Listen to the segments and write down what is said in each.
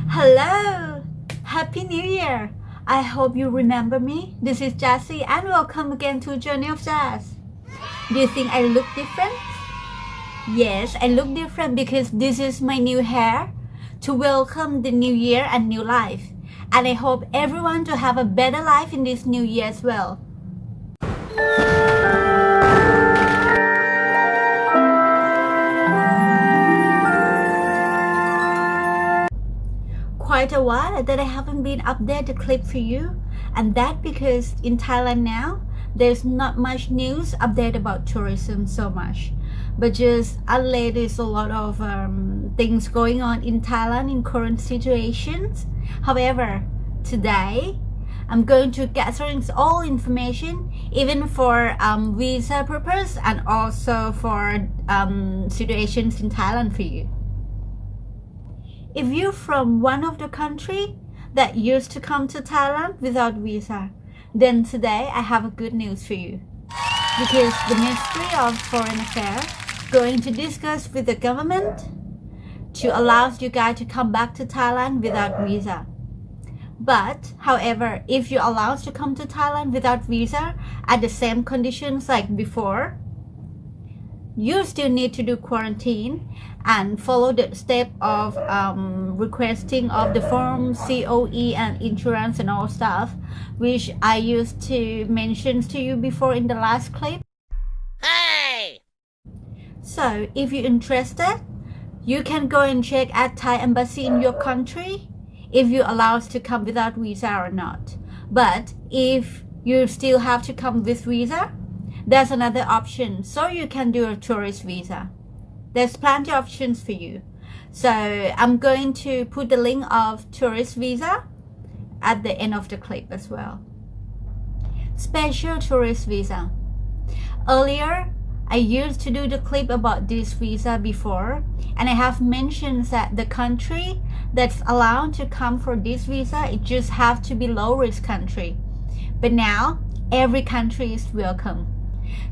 Hello! Happy New Year! I hope you remember me. This is Jassy and welcome again to Journey of Jazz. Do you think I look different? Yes, I look different because this is my new hair to welcome the new year and new life. And I hope everyone to have a better life in this new year as well. Quite a while that I haven't been updated the clip for you, and that because in Thailand now there's not much news update about tourism so much, but just lately there's a lot of things going on in Thailand in current situations. However, today I'm going to gathering all information even for visa purpose and also for situations in Thailand for you. If you're from one of the country that used to come to Thailand without visa, then today I have a good news for you. Because the Ministry of Foreign Affairs going to discuss with the government to allow you guys to come back to Thailand without visa. But, however, if you're allowed to come to Thailand without visa at the same conditions like before, you still need to do quarantine and follow the step of requesting of the form COE and insurance and all stuff, which I used to mention to you before in the last clip. Hey! So if you're interested, you can go and check at Thai embassy in your country if you're allowed to come without visa or not. But if you still have to come with visa, there's another option, so you can do a tourist visa. There's plenty of options for you. So I'm going to put the link of tourist visa at the end of the clip as well. Special tourist visa. Earlier, I used to do the clip about this visa before, and I have mentioned that the country that's allowed to come for this visa, it just have to be low risk country. But now, every country is welcome.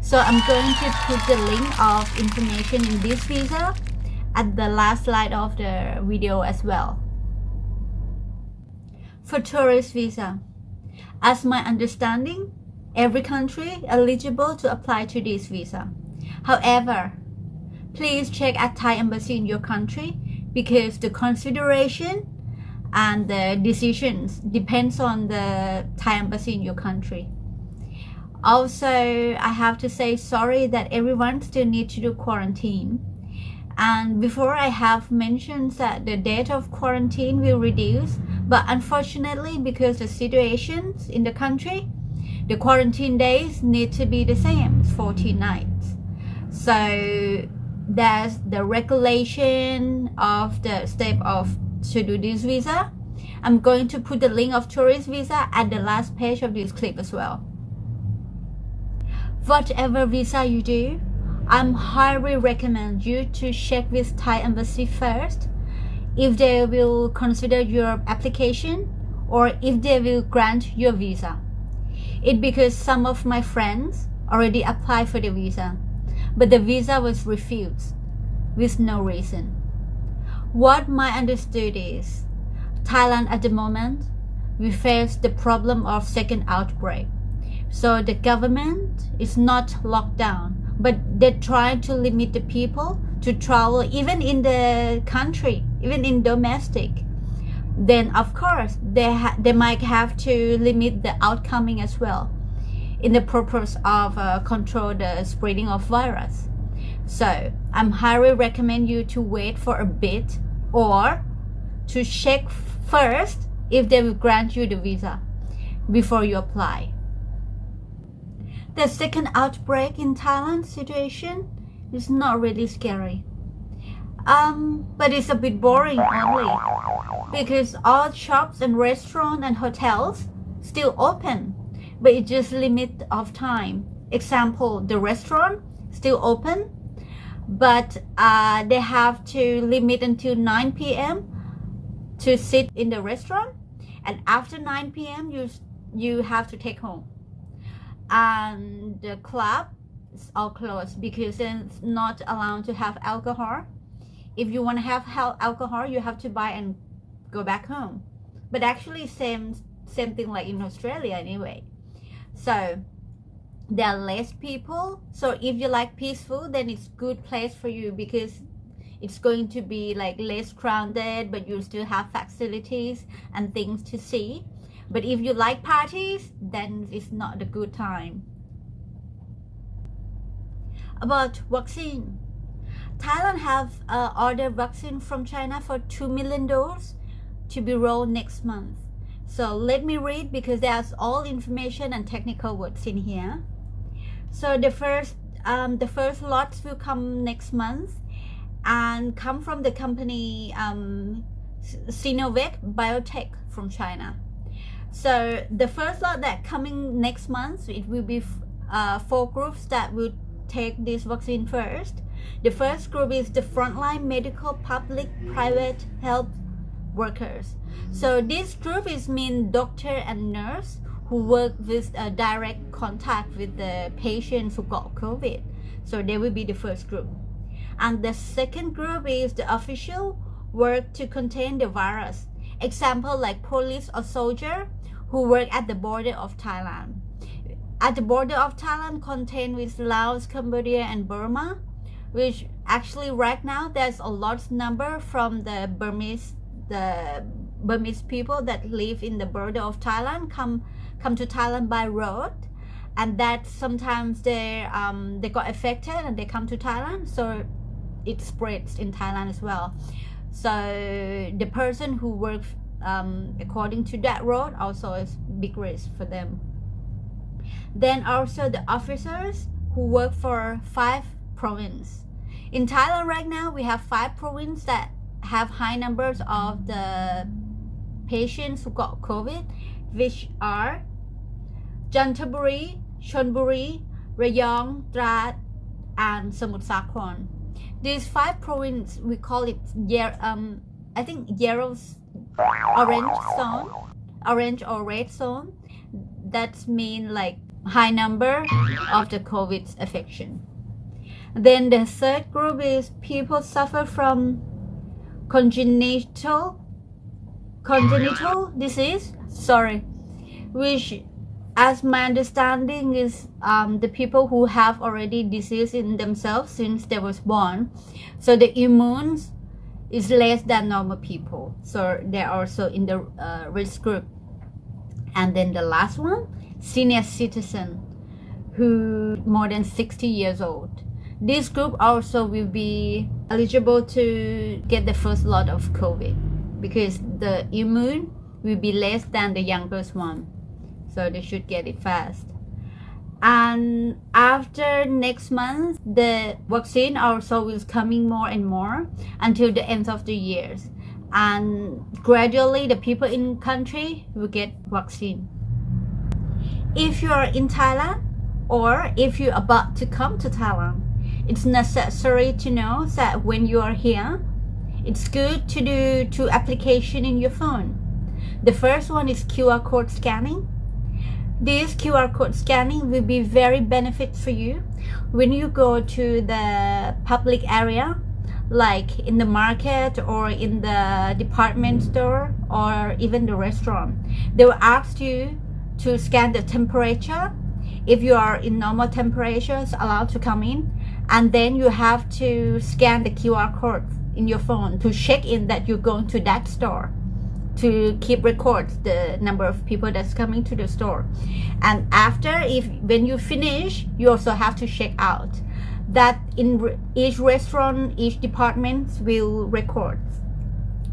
So I'm going to put the link of information in this visa at the last slide of the video as well. For tourist visa, as my understanding, every country eligible to apply to this visa. However, please check at Thai embassy in your country because the consideration and the decisions depends on the Thai embassy in your country. Also, I have to say sorry that everyone still needs to do quarantine. And before I have mentioned that the date of quarantine will reduce, but unfortunately because the situations in the country, the quarantine days need to be the same, 14 nights. So that's the regulation of the step of to do this visa. I'm going to put the link of tourist visa at the last page of this clip as well. Whatever visa you do, I'm highly recommend you to check with Thai embassy first if they will consider your application or if they will grant your visa. It's because some of my friends already applied for the visa, but the visa was refused with no reason. What my understood is, Thailand at the moment, we face the problem of second outbreak. So the government is not locked down, but they try to limit the people to travel even in the country, even in domestic. Then of course they might have to limit the outcoming as well in the purpose of control the spreading of virus. So I'm highly recommend you to wait for a bit or to check first if they will grant you the visa before you apply. The second outbreak in Thailand situation is not really scary. But it's a bit boring only because all shops and restaurants and hotels still open, but it just limit of time. Example, the restaurant still open, but they have to limit until 9 p.m. to sit in the restaurant, and after 9 p.m. you have to take home. And the club is all closed because it's not allowed to have alcohol. If you want to have alcohol, you have to buy and go back home. But actually same thing like in Australia anyway. So there are less people, so if you like peaceful, then it's good place for you, because it's going to be like less crowded, but you still have facilities and things to see. But if you like parties, then it's not a good time. About vaccine, Thailand have ordered vaccine from China for 2 million doses to be rolled next month. So let me read, because there's all information and technical words in here. So the first lots will come next month and come from the company Sinovac Biotech from China. So the first lot that coming next month, it will be 4 groups that will take this vaccine first. The first group is the frontline medical, public, private health workers. So this group is mean doctor and nurse who work with direct contact with the patients who got COVID. So they will be the first group. And the second group is the official work to contain the virus. Example like police or soldier who work at the border of Thailand. At the border of Thailand contained with Laos, Cambodia and Burma, which actually right now there's a large number from the Burmese people that live in the border of Thailand come to Thailand by road, and that sometimes they got affected and they come to Thailand, so it spreads in Thailand as well. So the person who works according to that road also is big risk for them. Then also the officers who work for 5 provinces. In Thailand right now we have 5 provinces that have high numbers of the patients who got COVID, which are Chanthaburi, Chonburi, Rayong, Trat, and Samut Sakhon. These 5 provinces, we call it I think yellow, orange zone, orange or red zone. That's mean like high number of the COVID affection. Then the third group is people suffer from congenital disease, which as my understanding is the people who have already disease in themselves since they was born, so the immune is less than normal people, so they're also in the risk group. And then the last one, senior citizen who more than 60 years old. This group also will be eligible to get the first lot of COVID, because the immune will be less than the youngest one, so they should get it fast. And after next month, the vaccine also is coming more and more until the end of the year, and gradually the people in country will get vaccine. If you are in Thailand, or if you're about to come to Thailand, it's necessary to know that when you are here, it's good to do 2 applications in your phone. The first one is QR code scanning. This QR code scanning will be very benefit for you when you go to the public area, like in the market or in the department store or even the restaurant. They will ask you to scan the temperature. If you are in normal temperatures, allowed to come in, and then you have to scan the QR code in your phone to check in that you're going to that store, to keep records the number of people that's coming to the store. And after, when you finish, you also have to check out. That in each restaurant, each department will record.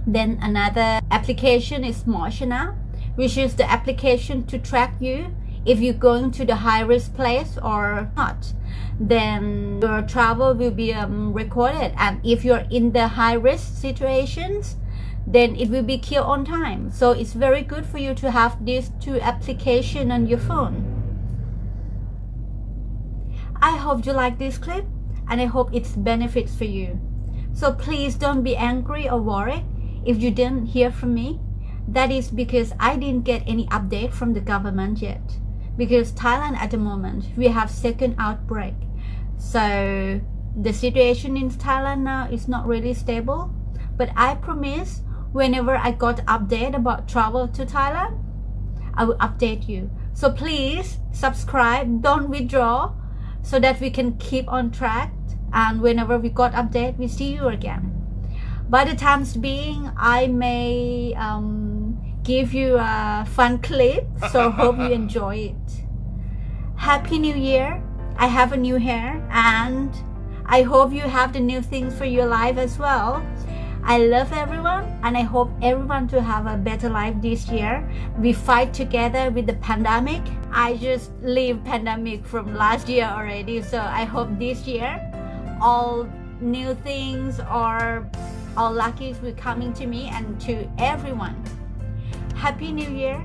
Then another application is Moshana, which is the application to track you if you're going to the high risk place or not. Then your travel will be recorded, and if you're in the high risk situations, then it will be killed on time. So it's very good for you to have these 2 applications on your phone. I hope you like this clip, and I hope it's benefits for you. So please don't be angry or worried if you didn't hear from me. That is because I didn't get any update from the government yet, because Thailand at the moment we have second outbreak. So the situation in Thailand now is not really stable, but I promise whenever I got update about travel to Thailand, I will update you. So please subscribe, don't withdraw, so that we can keep on track. And whenever we got update, we see you again. By the times being, I may give you a fun clip, so hope you enjoy it. Happy New Year. I have a new hair, and I hope you have the new things for your life as well. I love everyone, and I hope everyone to have a better life this year. We fight together with the pandemic. I just leave pandemic from last year already, so I hope this year all new things or all luckies will coming to me and to everyone. Happy New Year.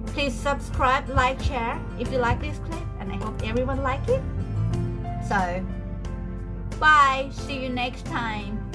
Please subscribe, like, share if you like this clip, and I hope everyone like it. So bye, see you next time.